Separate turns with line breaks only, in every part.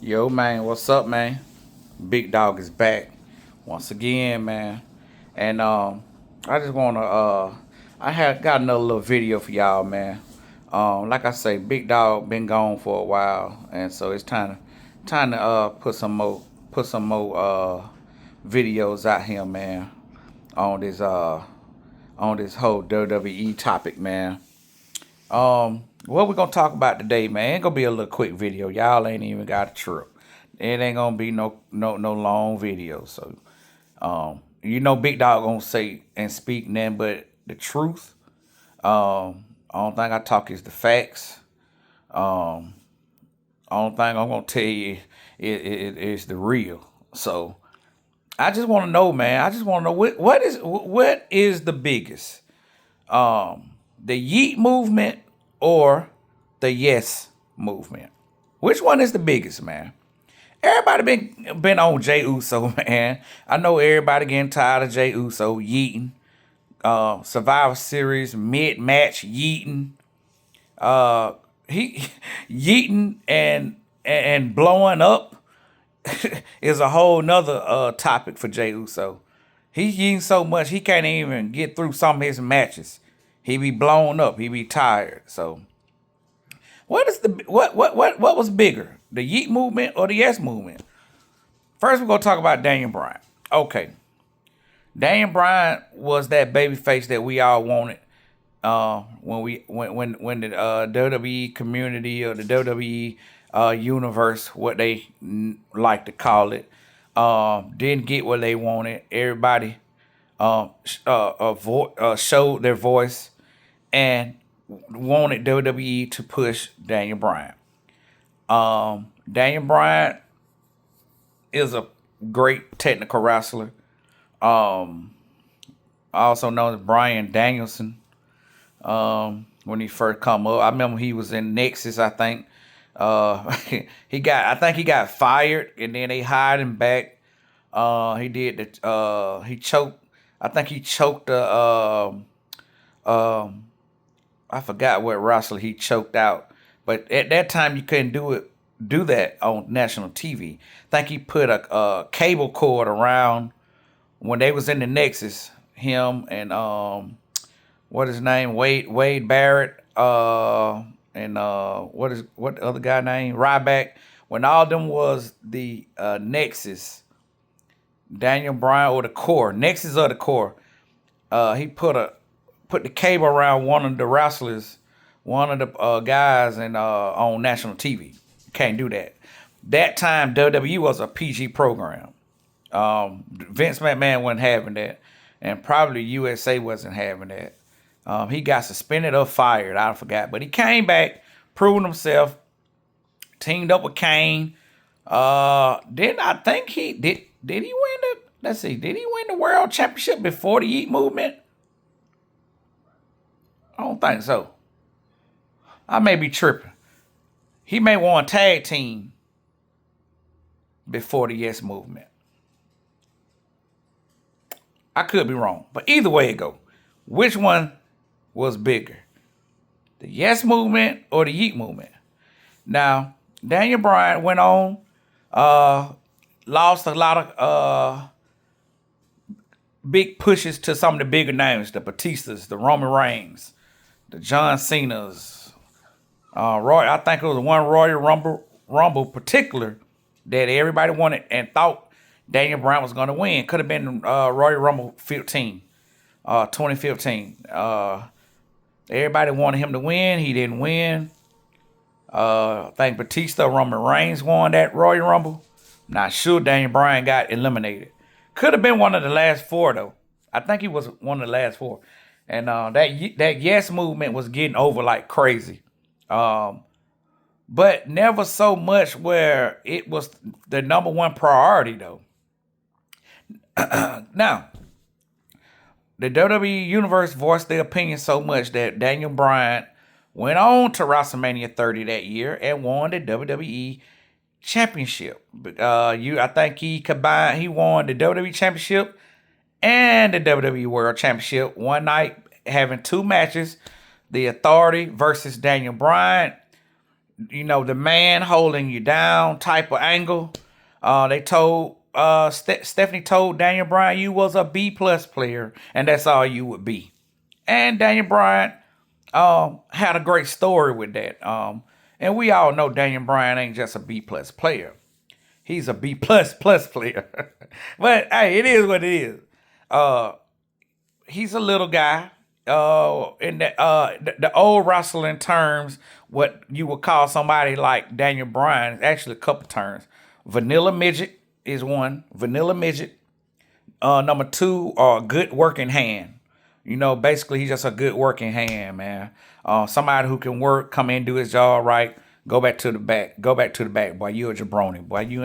Yo, man, what's up, man? Big Dog is back once again, man. And I just wanna I had got another little video for y'all, man. Like I say, Big Dog been gone for a while, and so it's time to put some more videos out here, man, on this whole WWE topic, man. What we're gonna talk about today, man? Ain't gonna be a little quick video. Y'all ain't even got a trip. It ain't gonna be no long video. So, Big Dog gonna say and speak nothing but the truth. Only thing I talk is the facts. Um, Only thing I'm gonna tell you is the real. So I just want to know, man. I just want to know what is the biggest, the Yeet movement or the Yes movement? Which one is the biggest, man? Everybody been on Jay Uso, man. I know everybody getting tired of Jay Uso yeeting. Survivor Series mid match yeeting. He yeeting and blowing up is a whole nother topic for Jay Uso. He's eating so much he can't even get through some of his matches. He be blown up. He be tired. So what was bigger, the Yeet movement or the Yes movement? First, we're gonna talk about Daniel Bryan. Okay, Daniel Bryan was that baby face that we all wanted. When the WWE community or the WWE universe, what they like to call it, didn't get what they wanted. Everybody showed their voice and wanted WWE to push Daniel Bryan. Daniel Bryan is a great technical wrestler, also known as Bryan Danielson. When he first come up, I remember he was in Nexus. I think he got fired, and then they hired him back. He did the he choked. I think he choked the I forgot what wrestler he choked out, but at that time you couldn't do that on national TV. I think he put a cable cord around when they was in the Nexus. Him and what his name, Wade Barrett, and what the other guy name, Ryback. When all of them was the Daniel Bryan or the core, Nexus or the core, he put the cable around one of the wrestlers, one of the guys, and on national TV. Can't do that. That time WWE was a PG program. Vince McMahon wasn't having that, and probably USA wasn't having that. He got suspended or fired. I forgot, but he came back, proving himself. Teamed up with Kane. Then I think he did. Did he win the? Let's see. Did he win the world championship before the Yeet movement? I don't think so. I may be tripping. He may want a tag team before the Yes movement. I could be wrong, but either way it go. Which one was bigger, the Yes movement or the Yeet movement? Now, Daniel Bryan went on, lost a lot of big pushes to some of the bigger names, the Batistas, the Roman Reigns, the John Cena's, I think it was one Royal Rumble particular that everybody wanted and thought Daniel Bryan was going to win. Could have been Royal Rumble 2015. Everybody wanted him to win. He didn't win. I think Batista, Roman Reigns won that Royal Rumble. Not sure Daniel Bryan got eliminated. Could have been one of the last four though. I think he was one of the last four. And that Yes movement was getting over like crazy. But never so much where it was the number one priority though. Now, the WWE Universe voiced their opinion so much that Daniel Bryan went on to WrestleMania 30 that year and won the WWE Championship. I think he won the WWE Championship and the WWE World Championship one night, having two matches: the Authority versus Daniel Bryan, the man holding you down type of angle. They told Stephanie told Daniel Bryan you was a B+ player, and that's all you would be. And Daniel Bryan had a great story with that. And we all know Daniel Bryan ain't just a B+ player. He's a B++ player. But hey, it is what it is. He's a little guy. In the old wrestling terms, what you would call somebody like Daniel Bryan, actually a couple terms. Vanilla midget is one. Vanilla midget. Number two, good working hand. Basically he's just a good working hand, man. Somebody who can work, come in, do his job right, go back to the back. Go back to the back, boy. You a jabroni, boy. You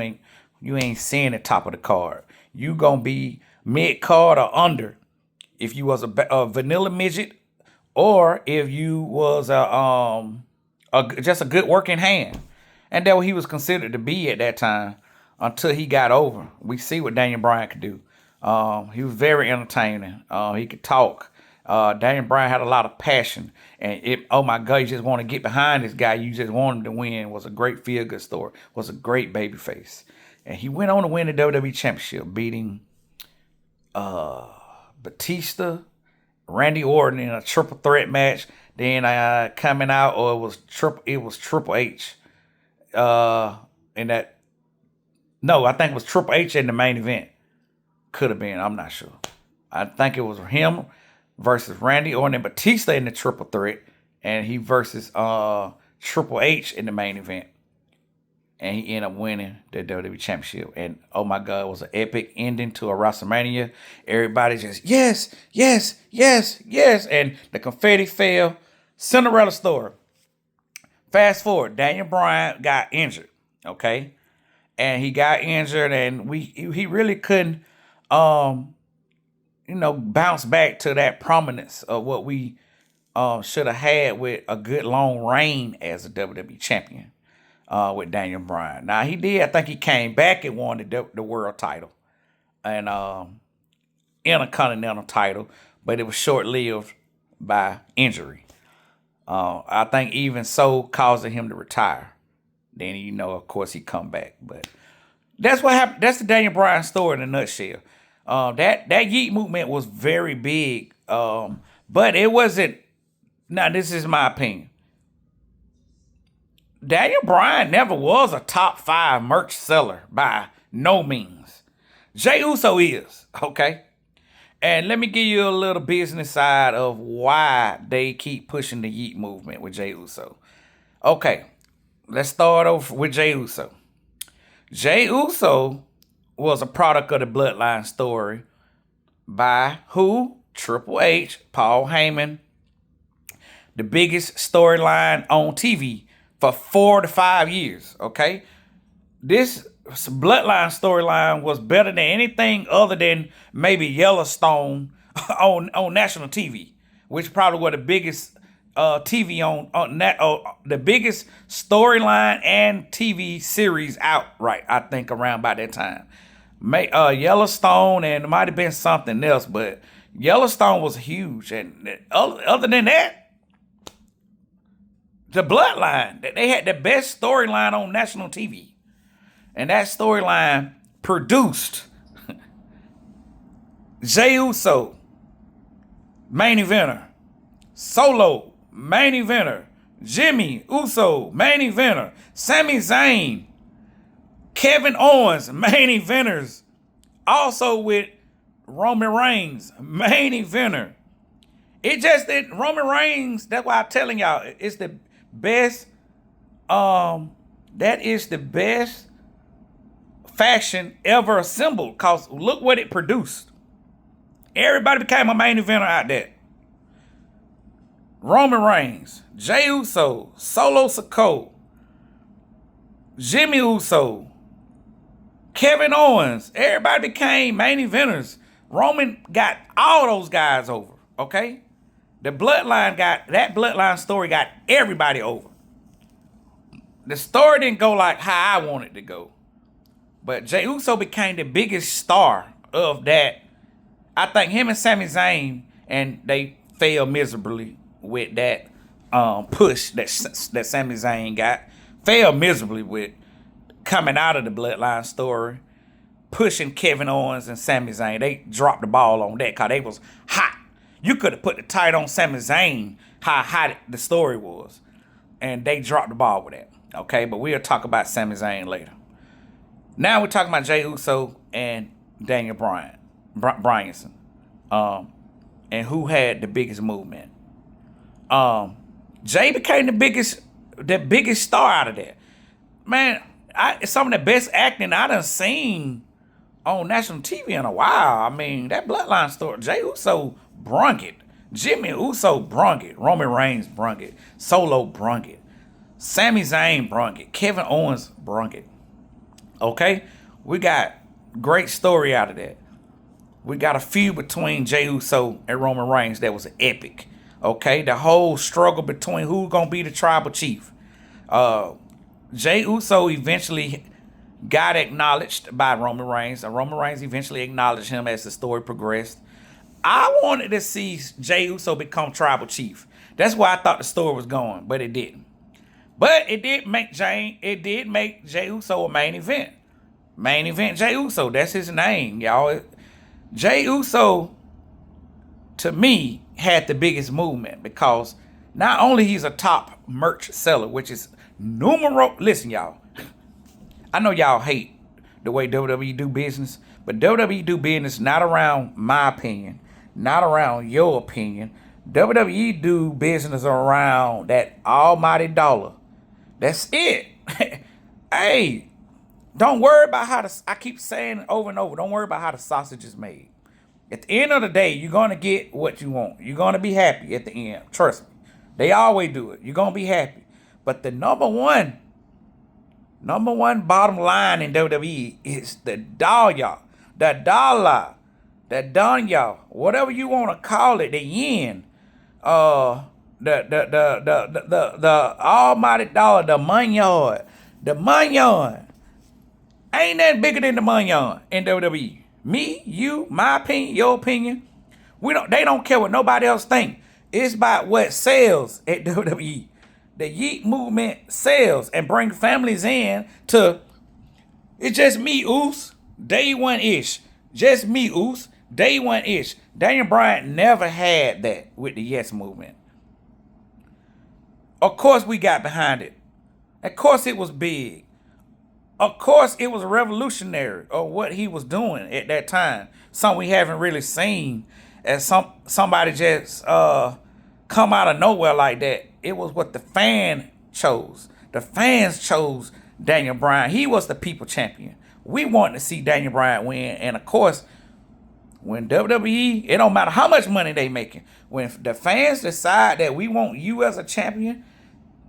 ain't seeing the top of the card. You gonna be mid card or under if you was a vanilla midget, or if you was just a good working hand. And that's what he was considered to be at that time until he got over. We see what Daniel Bryan could do. He was very entertaining. He could talk. Daniel Bryan had a lot of passion. And oh my God, you just want to get behind this guy. You just want him to win. Was a great feel-good story. Was a great babyface. And he went on to win the WWE Championship, beating Batista, Randy Orton in a triple threat match. Then coming out, or it was Triple H. In that, no, I think it was Triple H in the main event. Could have been, I'm not sure. I think it was him versus Randy Orton and Batista in the triple threat, and he versus Triple H in the main event. And he ended up winning the WWE Championship. And oh my God, it was an epic ending to a WrestleMania. Everybody just, yes, yes, yes, yes. And the confetti fell. Cinderella story. Fast forward, Daniel Bryan got injured, okay? And he got injured, and he really couldn't, bounce back to that prominence of what we should have had with a good long reign as a WWE champion with Daniel Bryan. Now, he did. I think he came back and won the world title and Intercontinental title, but it was short-lived by injury. I think even so causing him to retire. Then, of course, he come back. But that's what happened. That's the Daniel Bryan story in a nutshell. That Yeet Movement was very big, but it wasn't. Now, this is my opinion. Daniel Bryan never was a top 5 merch seller by no means. Jey Uso is, okay? And let me give you a little business side of why they keep pushing the Yeet Movement with Jey Uso. Okay, let's start off with Jey Uso. Jey Uso was a product of the Bloodline story by who? Triple H, Paul Heyman. The biggest storyline on TV for 4 to 5 years, okay? This Bloodline storyline was better than anything other than maybe Yellowstone on national TV, which probably were the biggest TV the biggest storyline and TV series outright, I think, around by that time. Yellowstone, and it might have been something else, but Yellowstone was huge. And other than that, the Bloodline, they had the best storyline on national TV. And that storyline produced Jey Uso, main eventer. Solo, main eventer. Jimmy Uso, main eventer. Sami Zayn, Kevin Owens, main eventers. Also with Roman Reigns, main eventer. It just that Roman Reigns, that's why I'm telling y'all, it's the best, that is the best faction ever assembled, because look what it produced. Everybody became a main eventer out there. Roman Reigns, Jey Uso, Solo Sikoa, Jimmy Uso, Kevin Owens. Everybody became main eventers. Roman got all those guys over, okay? That Bloodline story got everybody over. The story didn't go like how I wanted it to go. But Jey Uso became the biggest star of that. I think him and Sami Zayn, and they failed miserably with that push that Sami Zayn got. failed miserably with coming out of the Bloodline story, pushing Kevin Owens and Sami Zayn. They dropped the ball on that because they was hot. You could have put the title on Sami Zayn, how hot the story was. And they dropped the ball with that. Okay, but we'll talk about Sami Zayn later. Now we're talking about Jey Uso and Daniel Bryanson. And who had the biggest movement. Jay became the biggest star out of that. Man, some of the best acting I done seen on national TV in a while. I mean, that Bloodline story, Jey Uso brung it. Jimmy Uso brung it. Roman Reigns brung it. Solo brung it. Sami Zayn brung it. Kevin Owens brung it. Okay? We got great story out of that. We got a feud between Jey Uso and Roman Reigns that was epic. Okay? The whole struggle between who's going to be the tribal chief. Jey Uso eventually got acknowledged by Roman Reigns. And Roman Reigns eventually acknowledged him as the story progressed. I wanted to see Jey Uso become tribal chief. That's where I thought the story was going, but it didn't. But it did make Jey Uso a main event. Main event Jey Uso. That's his name, y'all. Jey Uso, to me, had the biggest movement because not only he's a top merch seller, which is numero. Listen, y'all. I know y'all hate the way WWE do business, but WWE do business not around my opinion, not around your opinion. WWE do business around that almighty dollar. That's it. Hey, don't worry about how I keep saying it over and over, don't worry about how the sausage is made. At the end of the day, you're going to get what you want. You're going to be happy at the end. Trust me. They always do it. You're going to be happy. But the number one bottom line in WWE is the dollar. The dollar. The dunya. Whatever you want to call it. The yen. The almighty dollar. The manyard. The manyard. Ain't nothing bigger than the manyard in WWE. Me, you, my opinion, your opinion. They don't care what nobody else think. It's about what sells at WWE. The Yeet Movement sells and bring families in to, it's just me, Oos. Day one-ish. Just me, Oos. Day one-ish. Daniel Bryan never had that with the Yes Movement. Of course we got behind it. Of course it was big. Of course it was revolutionary of what he was doing at that time. Something we haven't really seen as somebody just come out of nowhere like that. It was what the fan chose. The fans chose Daniel Bryan. He was the people champion. We wanted to see Daniel Bryan win. And of course, when WWE, it don't matter how much money they making. When the fans decide that we want you as a champion,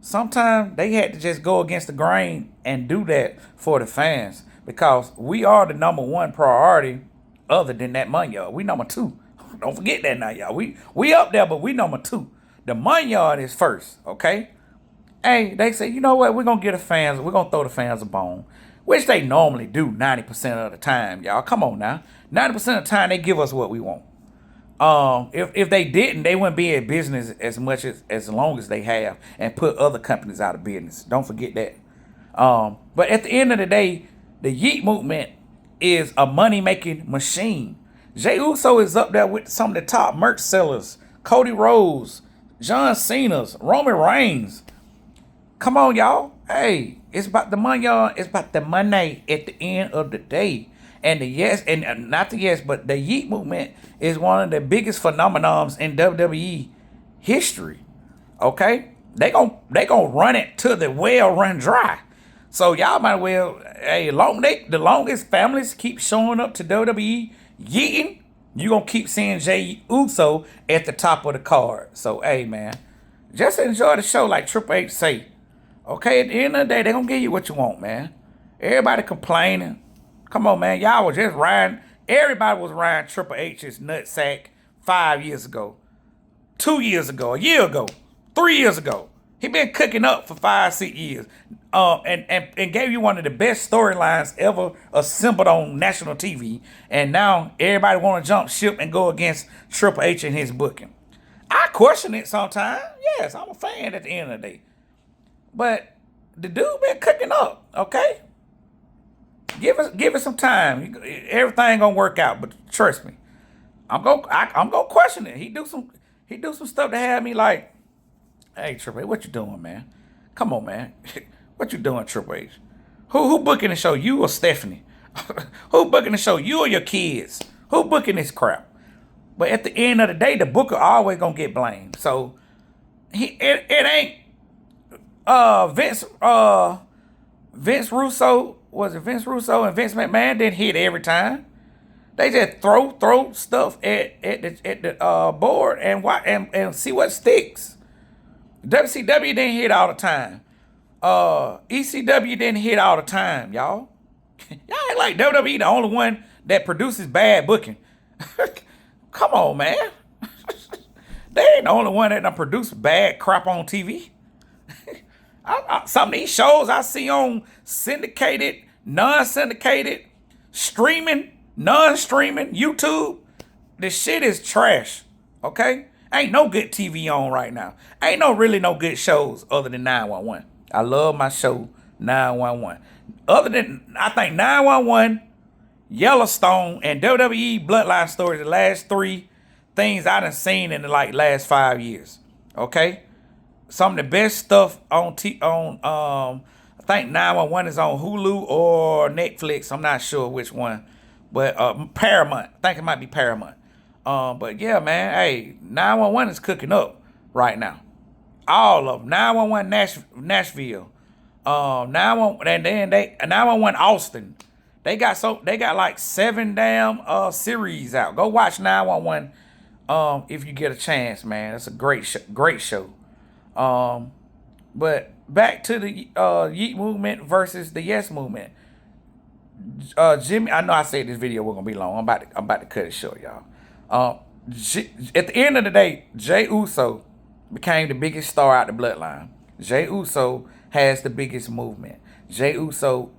sometimes they had to just go against the grain and do that for the fans. Because we are the number one priority other than that money, y'all. We number two. Don't forget that now, y'all. We up there, but we number two. The money yard is first, okay? Hey, they say, you know what? We're going to throw the fans a bone, which they normally do 90% of the time, y'all. Come on now. 90% of the time, they give us what we want. If they didn't, they wouldn't be in business as long as they have and put other companies out of business. Don't forget that. But at the end of the day, the Yeet Movement is a money-making machine. Jey Uso is up there with some of the top merch sellers. Cody Rhodes, John Cena's, Roman Reigns. Come on, y'all. Hey, it's about the money, y'all. It's about the money at the end of the day. And the but the Yeet Movement is one of the biggest phenomenons in WWE history. Okay? They gonna run it till the well run dry. So y'all might well, hey, the longest families keep showing up to WWE yeeting, you gonna keep seeing Jey Uso at the top of the card. So, hey, man, just enjoy the show like Triple H say. Okay, at the end of the day, they gonna give you what you want, man. Everybody complaining. Come on, man. Y'all was just riding. Everybody was riding Triple H's nutsack 5 years ago, 2 years ago, a year ago, 3 years ago. He been cooking up for 5-6 years, and gave you one of the best storylines ever assembled on national TV. And now everybody want to jump ship and go against Triple H and his booking. I question it sometimes. Yes, I'm a fan at the end of the day. But the dude been cooking up. Okay, give it some time. Everything gonna work out. But trust me, I'm gonna question it. He do some stuff to have me like, hey Triple H, what you doing, man? Come on, man. What you doing, Triple H? Who booking the show? You or Stephanie? Who booking the show? You or your kids? Who booking this crap? But at the end of the day, the booker always gonna get blamed. So it ain't Vince Russo, was it Vince Russo and Vince McMahon didn't hit every time. They just throw stuff at the board and see what sticks. WCW didn't hit all the time. ECW didn't hit all the time, y'all. Y'all ain't like WWE the only one that produces bad booking. Come on, man. They ain't the only one that done produce bad crap on TV. Some of these shows I see on syndicated, non-syndicated, streaming, non-streaming, YouTube, this shit is trash, okay? Ain't no good TV on right now. Ain't really no good shows other than 911. I love my show 911. Other than, I think 911, Yellowstone, and WWE Bloodline Stories, the last three things I done seen in the last 5 years, okay? Some of the best stuff on I think 911 is on Hulu or Netflix. I'm not sure which one, but Paramount. I think it might be Paramount. But yeah, man, hey, 911 is cooking up right now. All of them. 911 Nashville. 911 and then 911 Austin. They got like 7 damn series out. Go watch 911 if you get a chance, man. It's a great show. But back to the Yeet Movement versus the Yes Movement. Jimmy, I know I said this video was gonna be long. I'm about to cut it short, y'all. At the end of the day, Jey Uso became the biggest star out the bloodline. Jey Uso has the biggest movement. Jey Uso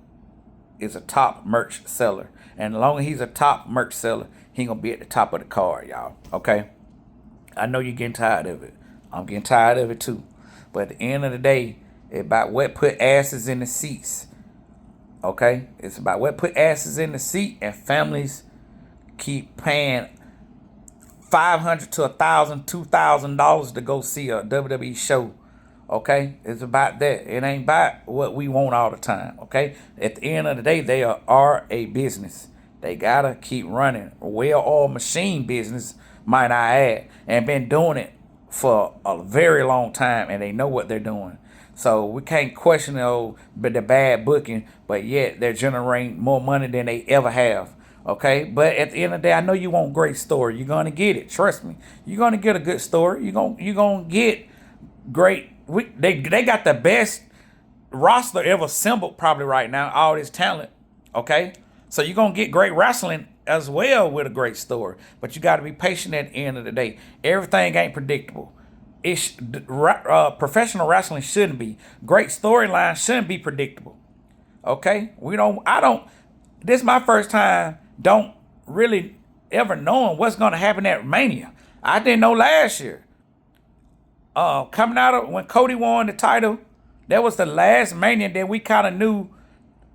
is a top merch seller, and as long as he's a top merch seller, he gonna be at the top of the card, y'all. Okay, I know you're getting tired of it. I'm getting tired of it too. But at the end of the day, it's about what put asses in the seats. Okay? It's about what put asses in the seat, and families keep paying $500 to $1,000, $2,000 to go see a WWE show. Okay? It's about that. It ain't about what we want all the time. Okay? At the end of the day, they are a business. They gotta keep running. A well-oiled machine business, might I add, and been doing it for a very long time, and they know what they're doing. So we can't question the bad booking, but yet they're generating more money than they ever have. Okay, but at the end of the day, I know you want great story. You're gonna get it. Trust me. You're gonna get a good story. You're gonna get great. They got the best roster ever assembled probably right now. All this talent. Okay, so you're gonna get great wrestling as well with a great story, but you got to be patient at the end of the day. Everything ain't predictable. Professional wrestling shouldn't be. Great storyline shouldn't be predictable. Okay, this is my first time don't really ever knowing what's going to happen at Mania. I didn't know last year. Coming out of when Cody won the title, that was the last Mania that we kind of knew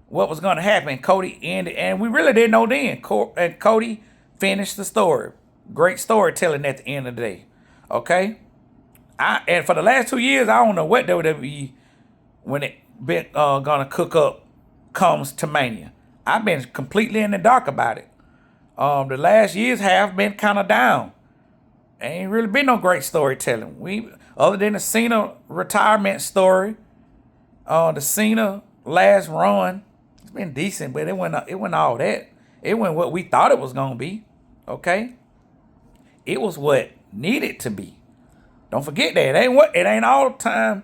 what was going to happen. Cody ended, and we really didn't know then. And Cody finished the story. Great storytelling at the end of the day. Okay? And for the last 2 years, I don't know what WWE, when it been going to cook up, comes to Mania. I've been completely in the dark about it. The last years have been kind of down. Ain't really been no great storytelling. Other than the Cena retirement story, the Cena last run, it's been decent, but it wasn't all that. It wasn't what we thought it was gonna be. Okay? It was what needed to be. Don't forget that. It ain't all the time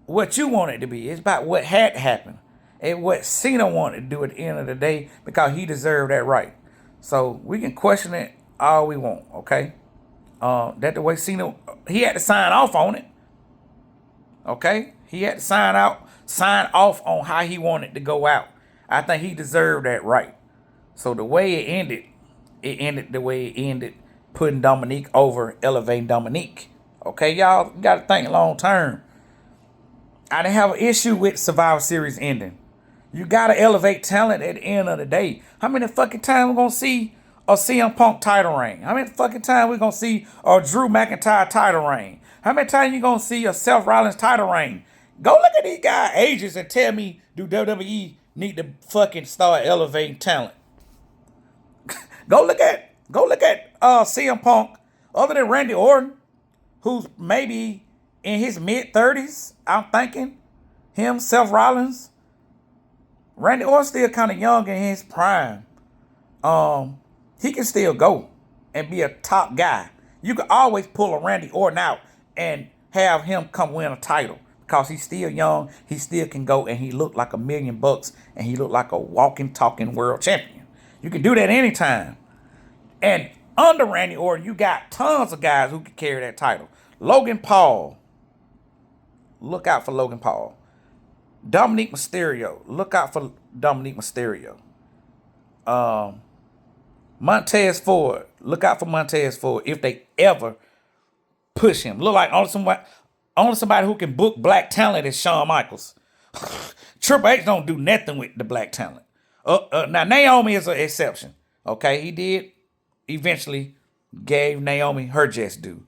what you want it to be. It's about what had to happen. And what Cena wanted to do at the end of the day, because he deserved that right. So we can question it all we want, okay? That the way Cena, he had to sign off on it. Okay? He had to sign off on how he wanted to go out. I think he deserved that right. So the way it ended the way it ended, putting Dominique over, elevating Dominique. Okay, y'all got to think long term. I didn't have an issue with Survivor Series ending. You gotta elevate talent at the end of the day. How many fucking times we gonna see a CM Punk title reign? How many fucking times we gonna see a Drew McIntyre title reign? How many times you gonna see a Seth Rollins title reign? Go look at these guys' ages and tell me, do WWE need to fucking start elevating talent? Go look at CM Punk. Other than Randy Orton, who's maybe in his mid-30s, I'm thinking. Him, Seth Rollins. Randy Orton still kind of young in his prime. He can still go and be a top guy. You can always pull a Randy Orton out and have him come win a title because he's still young. He still can go, and he looked like $1,000,000, and he looked like a walking, talking world champion. You can do that anytime. And under Randy Orton, you got tons of guys who can carry that title. Logan Paul. Look out for Logan Paul. Dominic Mysterio. Look out for Dominic Mysterio. Montez Ford. Look out for Montez Ford if they ever push him. Look like only somebody who can book black talent is Shawn Michaels. Triple H don't do nothing with the black talent. Now, Naomi is an exception. Okay, he did eventually gave Naomi her just due.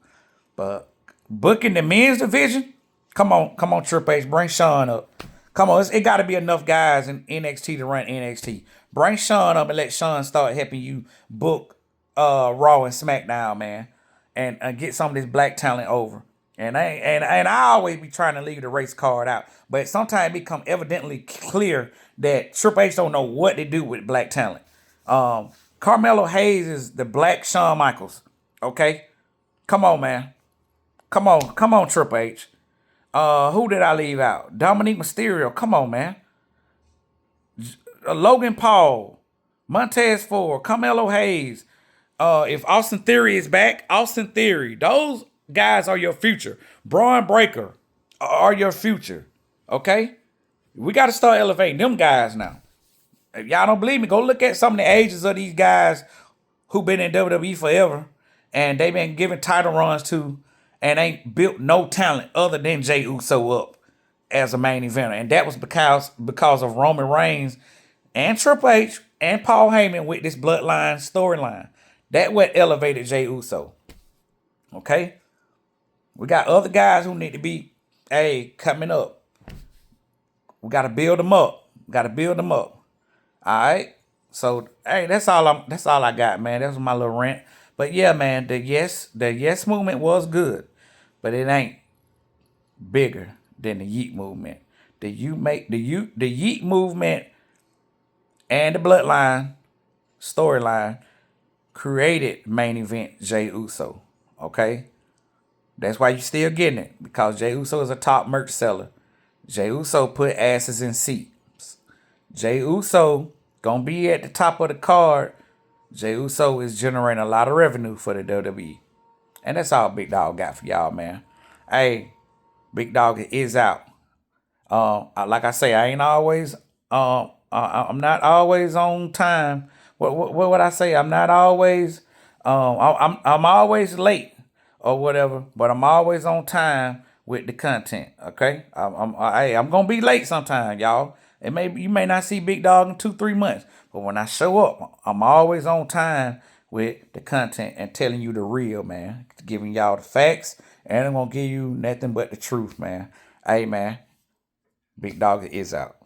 But booking the men's division, come on, Triple H, bring Shawn up. Come on, it got to be enough guys in NXT to run NXT. Bring Shawn up and let Shawn start helping you book Raw and SmackDown, man, and get some of this black talent over. And I always be trying to leave the race card out, but sometimes it become evidently clear that Triple H don't know what to do with black talent. Carmelo Hayes is the black Shawn Michaels. Okay, come on, man. Come on, Triple H. Who did I leave out? Dominic Mysterio. Come on, man. Logan Paul, Montez Ford, Carmelo Hayes. If Austin Theory is back, Austin Theory. Those guys are your future. Braun Breaker are your future. Okay? We got to start elevating them guys now. If y'all don't believe me, go look at some of the ages of these guys who been in WWE forever and they been giving title runs to and ain't built no talent other than Jey Uso up as a main eventer. And that was because of Roman Reigns and Triple H and Paul Heyman with this bloodline storyline. That what elevated Jey Uso. Okay? We got other guys who need to be, coming up. We got to build them up. All right? So, that's all I got, man. That was my little rant. But yeah, man, the yes movement was good, but it ain't bigger than the Yeet movement. The Yeet movement and the bloodline storyline created main event Jey Uso. Okay? That's why you still getting it, because Jey Uso is a top merch seller. Jey Uso put asses in seats. Jey Uso gonna be at the top of the card. Jey Uso is generating a lot of revenue for the WWE. And that's all Big Dog got for y'all, man. Hey, Big Dog is out. Like I say, I ain't always I'm not always on time. What would I say? I'm not always I'm always late or whatever, but I'm always on time with the content. Okay? I'm gonna be late sometime, y'all. You may not see Big Dog in 2-3 months, but when I show up, I'm always on time with the content and telling you the real, man. Giving y'all the facts, and I'm gonna give you nothing but the truth, man. Hey, man, Big Dog is out.